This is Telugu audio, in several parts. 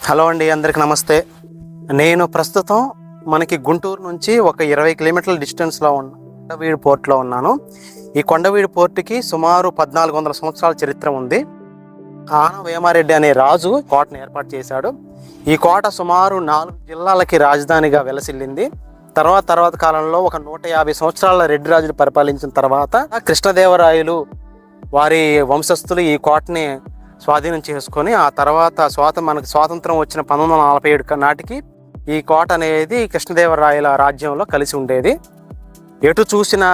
హలో అండి, అందరికి నమస్తే. నేను ప్రస్తుతం మనకి గుంటూరు నుంచి ఒక 20 కిలోమీటర్ల డిస్టెన్స్లో ఉన్న కొండవీడు పోర్ట్లో ఉన్నాను. ఈ కొండవీడు పోర్టుకి సుమారు 1400 సంవత్సరాల చరిత్ర ఉంది. ఆన వేమారెడ్డి అనే రాజు కోటను ఏర్పాటు చేశాడు. ఈ కోట సుమారు 4 జిల్లాలకి రాజధానిగా వెలసిల్లింది. తర్వాత కాలంలో ఒక 150 సంవత్సరాల రెడ్డి రాజులు పరిపాలించిన తర్వాత కృష్ణదేవరాయలు వారి వంశస్థులు ఈ కోటని స్వాధీనం చేసుకొని ఆ తర్వాత మనకు స్వాతంత్రం వచ్చిన 1947 నాటికి ఈ కోట అనేది కృష్ణదేవరాయల రాజ్యంలో కలిసి ఉండేది. ఎటు చూసినా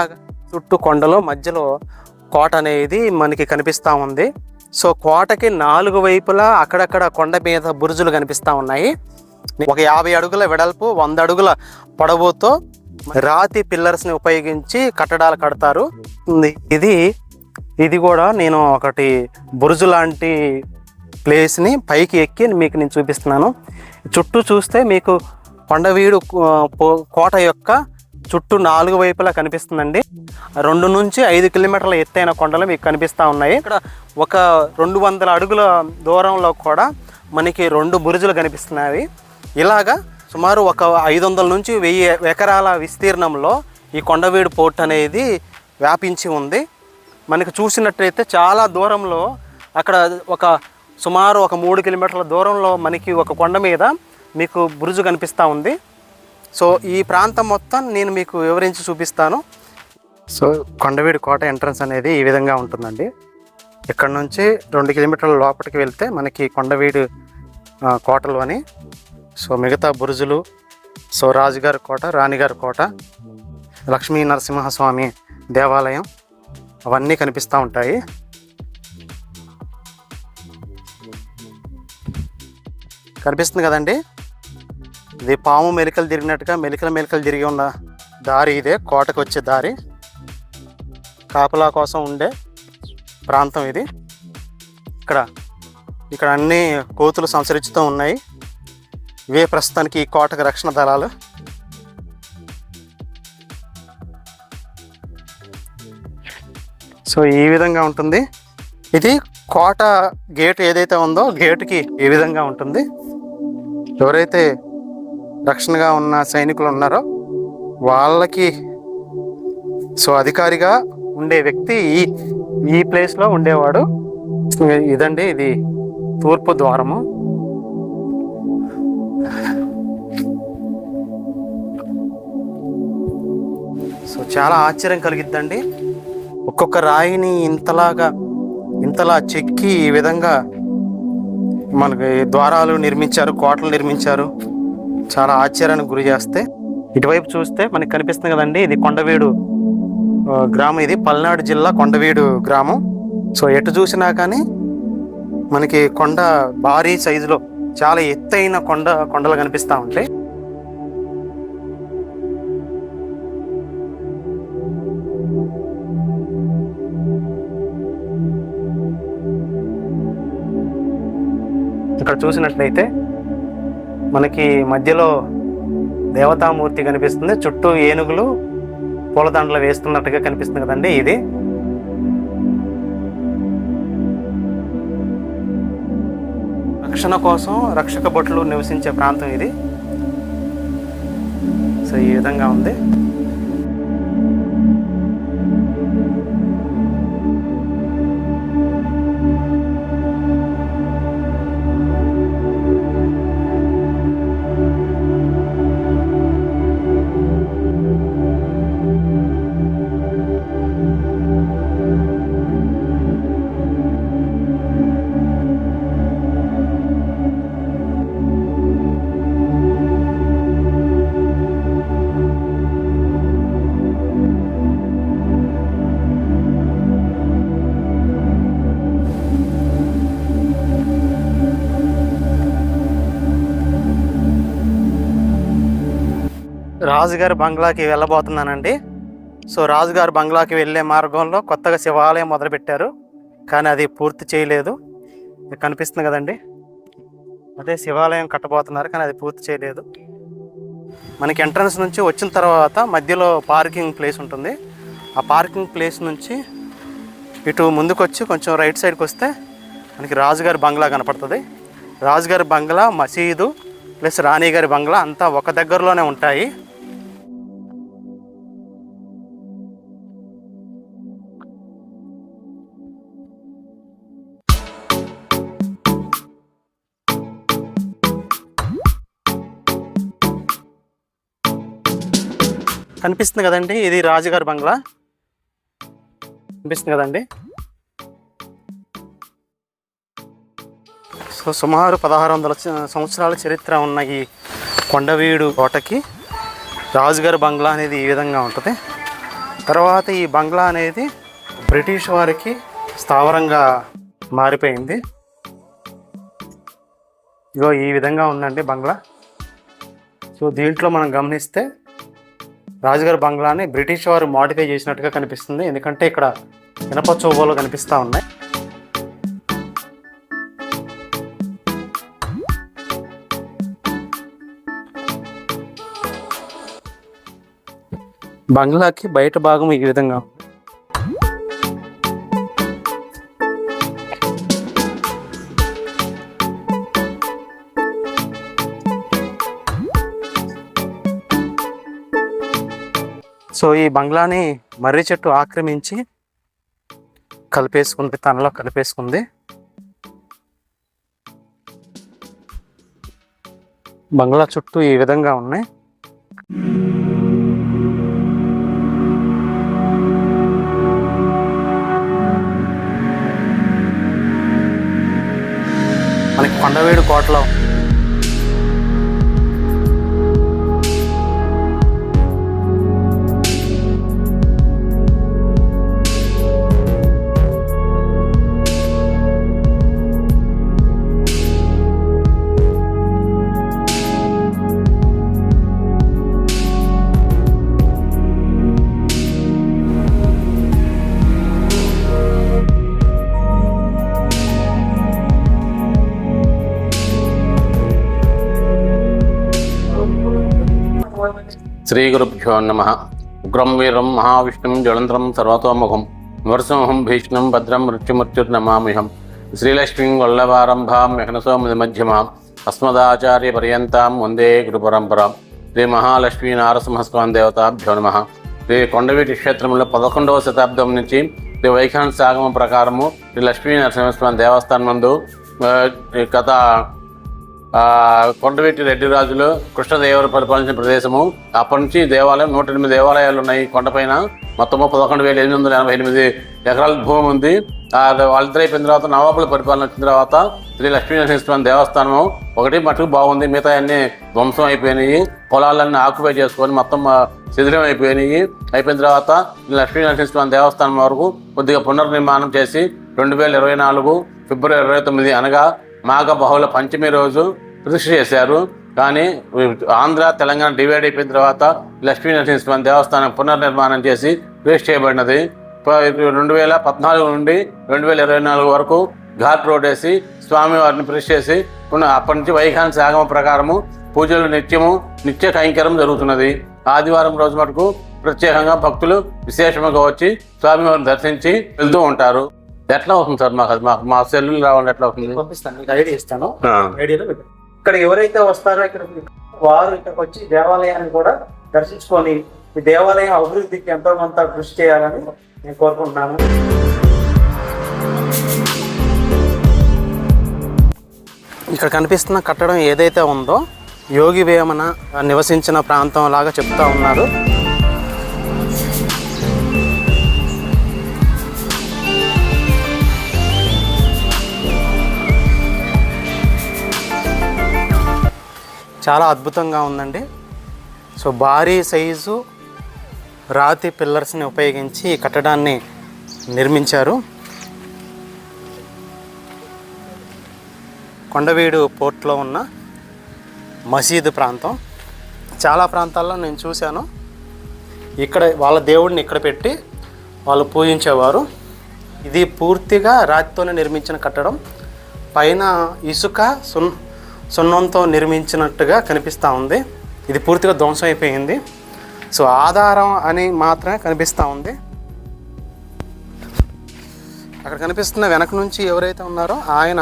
చుట్టూ కొండలో మధ్యలో కోట అనేది మనకి కనిపిస్తూ ఉంది. సో కోటకి 4 వైపులా అక్కడక్కడ కొండ మీద బురుజులు కనిపిస్తూ ఉన్నాయి. ఒక 50 అడుగుల వెడల్పు 100 అడుగుల పొడవుతో రాతి పిల్లర్స్ని ఉపయోగించి కట్టడాలు కడతారు. ఇది కూడా నేను ఒకటి బురుజు లాంటి ప్లేస్ని పైకి ఎక్కి మీకు నేను చూపిస్తున్నాను. చుట్టూ చూస్తే మీకు కొండవీడు కోట యొక్క చుట్టూ 4 వైపులా కనిపిస్తుందండి. 2 నుంచి 5 కిలోమీటర్ల ఎత్తైన కొండలు మీకు కనిపిస్తూ ఉన్నాయి. ఇక్కడ ఒక 200 అడుగుల దూరంలో కూడా మనకి 2 బురుజులు కనిపిస్తున్నాయి. ఇలాగా సుమారు ఒక 500 నుంచి 1000 ఎకరాల విస్తీర్ణంలో ఈ కొండవీడు పోర్ట్ అనేది వ్యాపించి ఉంది. మనకు చూసినట్లయితే చాలా దూరంలో అక్కడ సుమారు ఒక 3 కిలోమీటర్ల దూరంలో మనకి ఒక కొండ మీద మీకు బురుజు కనిపిస్తూ ఉంది. సో ఈ ప్రాంతం మొత్తం నేను మీకు వివరించి చూపిస్తాను. సో కొండవీడు కోట ఎంట్రన్స్ అనేది ఈ విధంగా ఉంటుందండి. ఇక్కడ నుంచి 2 కిలోమీటర్ల లోపలికి వెళ్తే మనకి కొండవీడు కోటలోని మిగతా బురుజులు, రాజుగారి కోట, రాణిగారి కోట, లక్ష్మీ నరసింహస్వామి దేవాలయం అవన్నీ కనిపిస్తూ ఉంటాయి. కనిపిస్తుంది కదండి, ఇది పాము మెలికలు తిరిగినట్టుగా మెలికలు తిరిగి ఉన్న దారి. ఇదే కోటకు వచ్చే దారి. కాపలా కోసం ఉండే ప్రాంతం ఇది. ఇక్కడ అన్ని కోతులు సంచరిస్తూ ఉన్నాయి. ఇవే ప్రస్తుతానికి ఈ కోటకు రక్షణ దళాలు. సో ఈ విధంగా ఉంటుంది. ఇది కోట గేట్ ఏదైతే ఉందో గేటుకి ఈ విధంగా ఉంటుంది. ఎవరైతే రక్షణగా ఉన్న సైనికులు ఉన్నారో వాళ్ళకి అధికారిగా ఉండే వ్యక్తి ఈ ప్లేస్లో ఉండేవాడు. ఇదండి, ఇది తూర్పు ద్వారము. చాలా ఆశ్చర్యం కలిగిద్దండి. ఒక్కొక్క రాయిని ఇంతలా చెక్కి ఈ విధంగా మనకి ద్వారాలు నిర్మించారు, కోటలు నిర్మించారు. చాలా ఆశ్చర్యానికి గురి చేస్తే ఇటువైపు చూస్తే మనకి కనిపిస్తుంది కదండి, ఇది కొండవీడు గ్రామం. ఇది పల్నాడు జిల్లా కొండవీడు గ్రామం. ఎటు చూసినా కానీ మనకి కొండ భారీ సైజులో చాలా ఎత్తైన కొండలు కనిపిస్తూ ఉంటాయి. ఇక్కడ చూసినట్లయితే మనకి మధ్యలో దేవతామూర్తి కనిపిస్తుంది. చుట్టూ ఏనుగులు పూలదండలు వేస్తున్నట్టుగా కనిపిస్తుంది కదండి. ఇది రక్షణ కోసం రక్షక భటులు నివసించే ప్రాంతం ఇది. ఈ విధంగా ఉంది. రాజుగారి బంగ్లాకి వెళ్ళబోతున్నానండి. రాజుగారి బంగ్లాకి వెళ్ళే మార్గంలో కొత్తగా శివాలయం మొదలుపెట్టారు, కానీ అది పూర్తి చేయలేదు. కనిపిస్తుంది కదండి, అదే శివాలయం కట్టబోతున్నారు, కానీ అది పూర్తి చేయలేదు. మనకి ఎంట్రన్స్ నుంచి వచ్చిన తర్వాత మధ్యలో పార్కింగ్ ప్లేస్ ఉంటుంది. ఆ పార్కింగ్ ప్లేస్ నుంచి ఇటు ముందుకు వచ్చి కొంచెం రైట్ సైడ్కి వస్తే మనకి రాజుగారి బంగ్లా కనపడుతుంది. రాజుగారి బంగ్లా, మసీదు ప్లస్ రాణిగారి బంగ్లా అంతా ఒక దగ్గరలోనే ఉంటాయి. కనిపిస్తుంది కదండి, ఇది రాజుగారి బంగ్లా కనిపిస్తుంది కదండి. సో సుమారు 1600 సంవత్సరాల చరిత్ర ఉన్న ఈ కొండవీడు కోటకి రాజుగారి బంగ్లా అనేది ఈ విధంగా ఉంటుంది. తర్వాత ఈ బంగ్లా అనేది బ్రిటిష్ వారికి స్థావరంగా మారిపోయింది. ఇగో ఈ విధంగా ఉందండి బంగ్లా. సో దీంట్లో మనం గమనిస్తే రాజుగారి బంగ్లాని బ్రిటిష్ వారు మోడిఫై చేసినట్టుగా కనిపిస్తుంది, ఎందుకంటే ఇక్కడ ఇనప చోబోలు కనిపిస్తూ ఉన్నాయి. బంగ్లాకి బయట భాగం ఈ విధంగా ఉంది. సో ఈ బంగ్లాని మర్రి చెట్టు ఆక్రమించి కలిపేసుకుంది, తనలో కలిపేసుకుంది. బంగ్లా చుట్టూ ఈ విధంగా ఉన్నాయి. మనకి కొండవీడు కోటలో శ్రీ గురుభ్యో నమః. ఉగ్రం వీరం మహావిష్ణుం జ్వలంతరం సర్వతోముఖం నరసింహం భీష్ణం భద్రం మృత్యుమృత్యుర్నమామ్యహం. శ్రీలక్ష్మీం వల్లభారంభాం యజ్ఞసోమధ్యమాం అస్మదాచార్య పర్యంతాం వందే గురు పరంపరాం. శ్రీ మహాలక్ష్మీ నారసింహస్వామి దేవతాభ్యో నమః. శ్రీ కొండవీటి క్షేత్రంలో 11వ శతాబ్దం నుంచి శ్రీ వైఖానస ఆగమం ప్రకారము శ్రీ లక్ష్మీ నరసింహస్వామి దేవస్థానం నందు గత కొండవీటి రెడ్డి రాజులు కృష్ణదేవరు పరిపాలించిన ప్రదేశము. అప్పటి నుంచి దేవాలయం 108 దేవాలయాలు ఉన్నాయి. కొండపైన మొత్తము 11,888 ఎకరాల భూమి ఉంది. వాళ్ళిద్దరు అయిపోయిన తర్వాత నవాబుల పరిపాలన వచ్చిన తర్వాత శ్రీ లక్ష్మీ నరసింహస్వామి దేవస్థానము ఒకటి మటుకు బాగుంది, మిగతా అన్ని ధ్వంసం అయిపోయినాయి. పొలాలన్నీ ఆక్యుపై చేసుకొని మొత్తం శిథిలం అయిపోయినాయి. అయిపోయిన తర్వాత లక్ష్మీ నరసింహస్వామి దేవస్థానం వరకు కొద్దిగా పునర్నిర్మాణం చేసి 2024 ఫిబ్రవరి 29 అనగా మాఘ బహుళ పంచమి రోజు ప్రతిష్ఠ చేశారు. కానీ ఆంధ్ర తెలంగాణ డివైడ్ అయిపోయిన తర్వాత లక్ష్మీ నరసింహస్వామి దేవస్థానం పునర్నిర్మాణం చేసి ప్రతిష్ఠ చేయబడినది. 2014 నుండి 2024 వరకు ఘాట్ రోడ్ వేసి స్వామివారిని ప్రతిష్ఠ చేసి అప్పటి నుంచి వైఖానస ఆగమ ప్రకారము పూజలు నిత్య కైంకర్యం జరుగుతున్నది. ఆదివారం రోజు మటుకు ప్రత్యేకంగా భక్తులు విశేషంగా వచ్చి స్వామివారిని దర్శించి వెళ్తూ ఉంటారు. ఎట్లా అవుతుంది సార్? మా సెల్లు రావాలంటే ఎట్లా అవుతుంది? పంపిస్తాను, మీకు ఐడియా ఇస్తాను. ఐడియాలో ఇక్కడ ఎవరైతే వస్తారో ఇక్కడ వారు ఇక్కడికి వచ్చి దేవాలయాన్ని కూడా దర్శించుకొని ఈ దేవాలయం అభివృద్ధికి ఎంతో కొంత కృషి చేయాలని నేను కోరుకుంటున్నాను. ఇక్కడ కనిపిస్తున్న కట్టడం ఏదైతే ఉందో యోగి వేమన నివసించిన ప్రాంతం లాగా చెప్తా ఉన్నారు. చాలా అద్భుతంగా ఉందండి. సో భారీ సైజు రాతి పిల్లర్స్ని ఉపయోగించి ఈ కట్టడాన్ని నిర్మించారు. కొండవీడు పోర్ట్లో ఉన్న మసీదు ప్రాంతం. చాలా ప్రాంతాల్లో నేను చూశాను, ఇక్కడ వాళ్ళ దేవుడిని ఇక్కడ పెట్టి వాళ్ళు పూజించేవారు. ఇది పూర్తిగా రాతితోనే నిర్మించిన కట్టడం. పైన ఇసుక సున్నంతో నిర్మించినట్టుగా కనిపిస్తూ ఉంది. ఇది పూర్తిగా ధ్వంసం అయిపోయింది. సో ఆధారం అని మాత్రమే కనిపిస్తూ ఉంది. అక్కడ కనిపిస్తున్న వెనక నుంచి ఎవరైతే ఉన్నారో ఆయన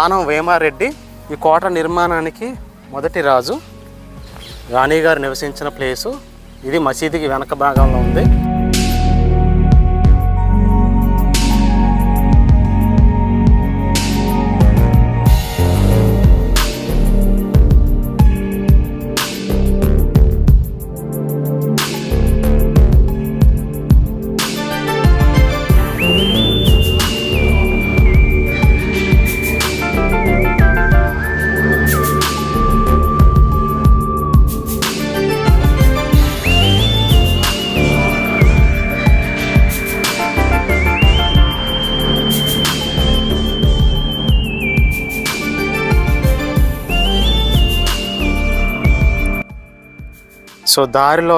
ఆనం వేమారెడ్డి ఈ కోట నిర్మాణానికి మొదటి రాజు. రాణి గారు నివసించిన ప్లేసు ఇది. మసీదుకి వెనక భాగంలో ఉంది. సో దారిలో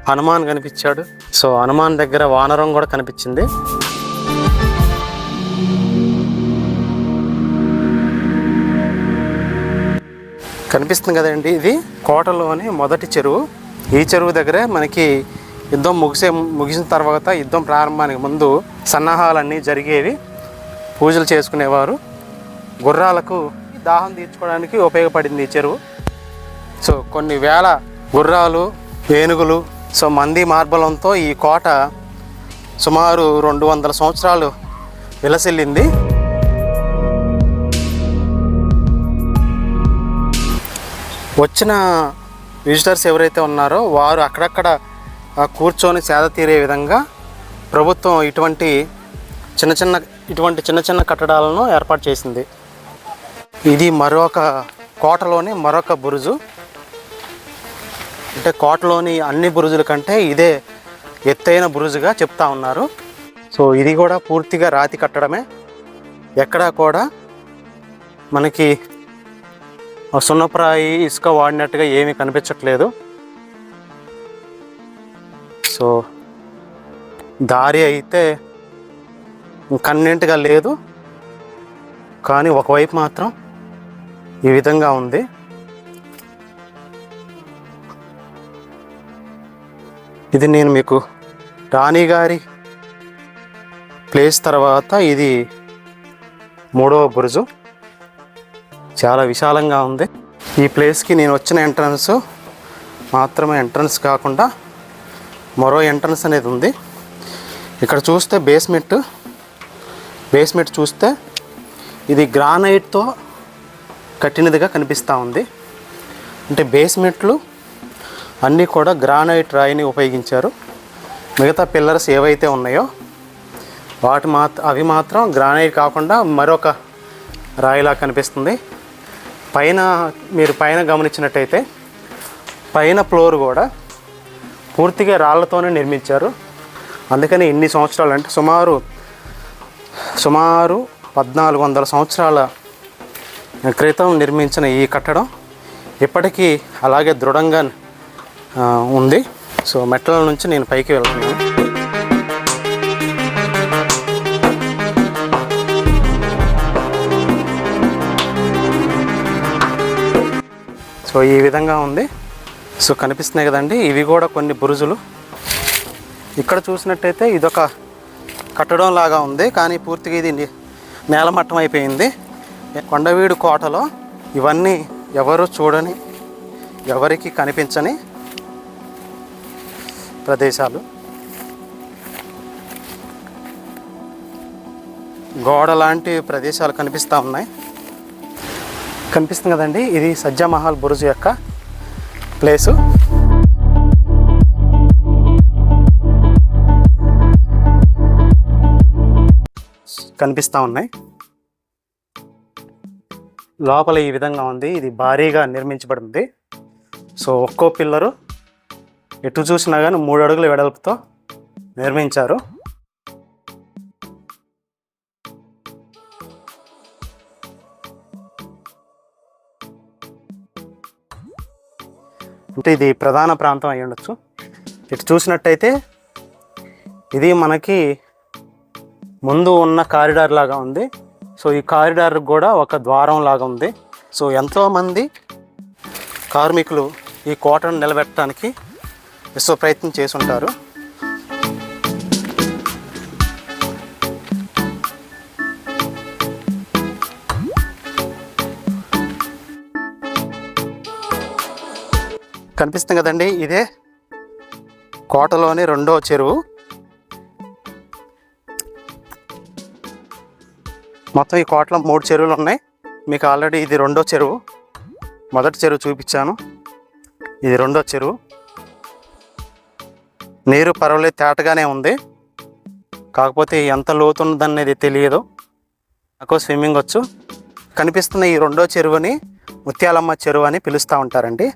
హనుమాన్ కనిపించాడు. సో హనుమాన్ దగ్గర వానరం కూడా కనిపించింది. కనిపిస్తుంది కదండి, ఇది కోటలోని మొదటి చెరువు. ఈ చెరువు దగ్గరే మనకి యుద్ధం ముగిసిన తర్వాత యుద్ధం ప్రారంభానికి ముందు సన్నాహాలన్నీ జరిగేవి. పూజలు చేసుకునేవారు. గుర్రాలకు దాహం తీర్చుకోవడానికి ఉపయోగపడింది ఈ చెరువు. సో కొన్ని వేల గుర్రాలు, ఏనుగులు, సో మంది మార్బలంతో ఈ కోట సుమారు 200 సంవత్సరాలు విలసిల్లింది. వచ్చిన విజిటర్స్ ఎవరైతే ఉన్నారో వారు అక్కడక్కడ కూర్చొని సేద తీరే విధంగా ప్రభుత్వం ఇటువంటి చిన్న చిన్న కట్టడాలను ఏర్పాటు చేసింది. ఇది మరొక కోటలోని మరొక బురుజు. అంటే కోటలోని అన్ని బురుజుల కంటే ఇదే ఎత్తైన బురుజుగా చెప్తా ఉన్నారు. సో ఇది కూడా పూర్తిగా రాతి కట్టడమే. ఎక్కడా కూడా మనకి సున్నప్రాయి ఇసుక వాడినట్టుగా ఏమీ కనిపించట్లేదు. సో దారి అయితే కన్వీనెంట్గా లేదు, కానీ ఒకవైపు మాత్రం ఈ విధంగా ఉంది. ఇది నేను మీకు రాణి గారి ప్లేస్ తర్వాత ఇది 3వ బురుజు. చాలా విశాలంగా ఉంది. ఈ ప్లేస్కి నేను వచ్చిన ఎంట్రన్స్ మాత్రమే ఎంట్రన్స్ కాకుండా మరో ఎంట్రన్స్ అనేది ఉంది. ఇక్కడ చూస్తే బేస్మెంట్ చూస్తే ఇది గ్రానైట్తో కట్టినదిగా కనిపిస్తూ ఉంది. అంటే బేస్మెంట్లు అన్నీ కూడా గ్రానైట్ రాయిని ఉపయోగించారు. మిగతా పిల్లర్స్ ఏవైతే ఉన్నాయో అవి మాత్రం గ్రానైట్ కాకుండా మరొక రాయిలా కనిపిస్తుంది. మీరు పైన గమనించినట్టయితే పైన ఫ్లోర్ కూడా పూర్తిగా రాళ్లతోనే నిర్మించారు. అందుకని ఇన్ని సంవత్సరాలు, అంటే సుమారు 1400 సంవత్సరాల క్రితం నిర్మించిన ఈ కట్టడం ఇప్పటికీ అలాగే దృఢంగా ఉంది. సో మెట్ల నుంచి నేను పైకి వెళ్తున్నాను. సో ఈ విధంగా ఉంది. సో కనిపిస్తున్నాయి కదండి, ఇవి కూడా కొన్ని బురుజులు. ఇక్కడ చూసినట్టయితే ఇదొక కట్టడం లాగా ఉంది, కానీ పూర్తిగా ఇది నేలమట్టం అయిపోయింది. కొండవీడు కోటలో ఇవన్నీ ఎవరు చూడని, ఎవరికి కనిపించని ప్రదేశాలు. గోడ లాంటి ప్రదేశాలు కనిపిస్తూ ఉన్నాయి. కనిపిస్తుంది కదండి, ఇది సజ్జామహల్ బురుజు యొక్క ప్లేసు. కనిపిస్తూ ఉన్నాయి. లోపల ఈ విధంగా ఉంది. ఇది భారీగా నిర్మించబడింది. సో ఒక్కో పిల్లరు ఎటు చూసినా కానీ 3 అడుగుల వెడల్పుతో నిర్మించారు. అంటే ఇది ప్రధాన ప్రాంతం అయి ఉండొచ్చు. ఇటు చూసినట్టయితే ఇది మనకి ముందు ఉన్న కారిడార్ లాగా ఉంది. సో ఈ కారిడార్ కూడా ఒక ద్వారం లాగా ఉంది. సో ఎంతోమంది కార్మికులు ఈ కోటను నిలబెట్టడానికి విశ్వ ప్రయత్నం చేసి ఉంటారు. కనిపిస్తుంది కదండి, ఇదే కోటలోని రెండో చెరువు. మొత్తం ఈ కోటలో 3 చెరువులు ఉన్నాయి. మీకు ఆల్రెడీ ఇది రెండో చెరువు. మొదటి చెరువు చూపించాను, ఇది రెండో చెరువు. నీరు పర్వాలేదు, తేటగానే ఉంది. కాకపోతే ఎంత లోతున్నదనేది తెలియదు. నాకు స్విమ్మింగ్ వచ్చు. కనిపిస్తున్న ఈ రెండో చెరువుని ముత్యాలమ్మ చెరువు అని పిలుస్తూ ఉంటారండి.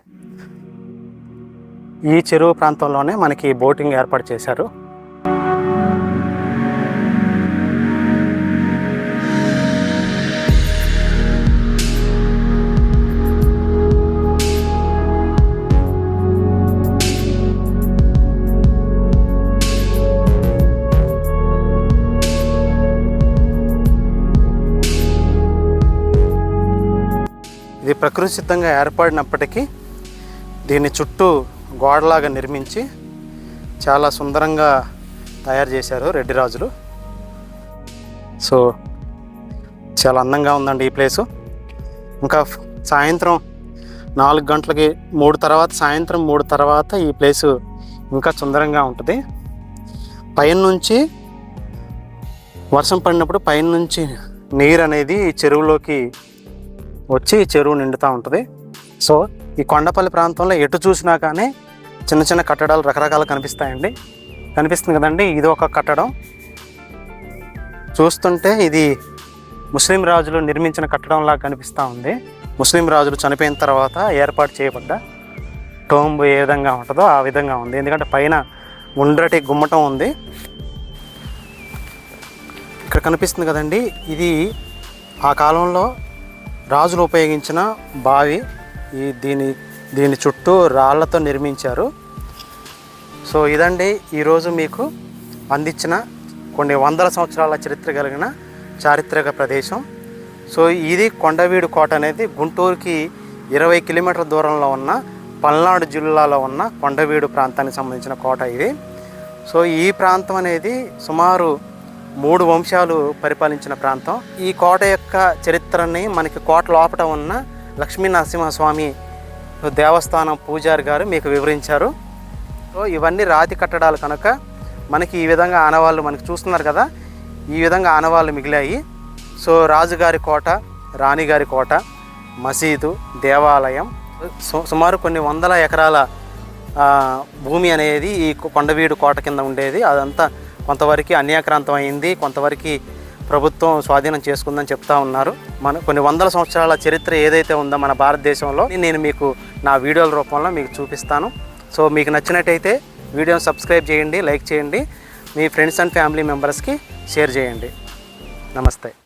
ఈ చెరువు ప్రాంతంలోనే మనకి బోటింగ్ ఏర్పాటు చేశారు. ఇది ప్రకృతి సిద్ధంగా ఏర్పడినప్పటికీ దీన్ని చుట్టూ గోడలాగా నిర్మించి చాలా సుందరంగా తయారు చేశారు రెడ్డి రాజులు. సో చాలా అందంగా ఉందండి ఈ ప్లేసు. ఇంకా సాయంత్రం 4 గంటలకి సాయంత్రం 3 తర్వాత ఈ ప్లేసు ఇంకా సుందరంగా ఉంటుంది. పైనుంచి వర్షం పడినప్పుడు పైనుంచి నీరు అనేది చెరువులోకి వచ్చి చెరువు నిండుతూ ఉంటుంది. సో ఈ కొండపల్లి ప్రాంతంలో ఎటు చూసినా కానీ చిన్న చిన్న కట్టడాలు రకరకాలు కనిపిస్తాయండి. కనిపిస్తుంది కదండి, ఇది ఒక కట్టడం. చూస్తుంటే ఇది ముస్లిం రాజులు నిర్మించిన కట్టడంలా కనిపిస్తూ ఉంది. ముస్లిం రాజులు చనిపోయిన తర్వాత ఏర్పాటు చేయబడ్డ టోంబు ఏ విధంగా ఉంటుందో ఆ విధంగా ఉంది. ఎందుకంటే పైన గుండ్రటి గుమ్మటం ఉంది. ఇక్కడ కనిపిస్తుంది కదండి, ఇది ఆ కాలంలో రాజులు ఉపయోగించిన బావి. దీని చుట్టూ రాళ్లతో నిర్మించారు. సో ఇదండి ఈరోజు మీకు అందించిన కొన్ని వందల సంవత్సరాల చరిత్ర కలిగిన చారిత్రక ప్రదేశం. సో ఇది కొండవీడు కోట అనేది గుంటూరుకి 20 కిలోమీటర్ల దూరంలో ఉన్న పల్నాడు జిల్లాలో ఉన్న కొండవీడు ప్రాంతానికి సంబంధించిన కోట ఇది. సో ఈ ప్రాంతం అనేది సుమారు 3 వంశాలు పరిపాలించిన ప్రాంతం. ఈ కోట యొక్క చరిత్రని మనకి కోట లోపల ఉన్న లక్ష్మీ నరసింహస్వామి దేవస్థానం పూజారి గారు మీకు వివరించారు. సో ఇవన్నీ రాతి కట్టడాలు కనుక మనకి ఈ విధంగా ఆనవాళ్ళు మనకి చూస్తున్నారు కదా, ఈ విధంగా ఆనవాళ్ళు మిగిలాయి. సో రాజుగారి కోట, రాణిగారి కోట, మసీదు, దేవాలయం, సుమారు కొన్ని వందల ఎకరాల భూమి అనేది ఈ కొండవీడు కోట కింద ఉండేది. అదంతా కొంతవరకు అన్యాక్రాంతం అయింది, కొంతవరకు ప్రభుత్వం స్వాధీనం చేసుకుందని చెప్తా ఉన్నారు. కొన్ని వందల సంవత్సరాల చరిత్ర ఏదైతే ఉందో మన భారతదేశంలో నేను మీకు నా వీడియోల రూపంలో మీకు చూపిస్తాను. సో మీకు నచ్చినట్టయితే వీడియోని సబ్స్క్రైబ్ చేయండి, లైక్ చేయండి, మీ ఫ్రెండ్స్ అండ్ ఫ్యామిలీ మెంబర్స్కి షేర్ చేయండి. నమస్తే.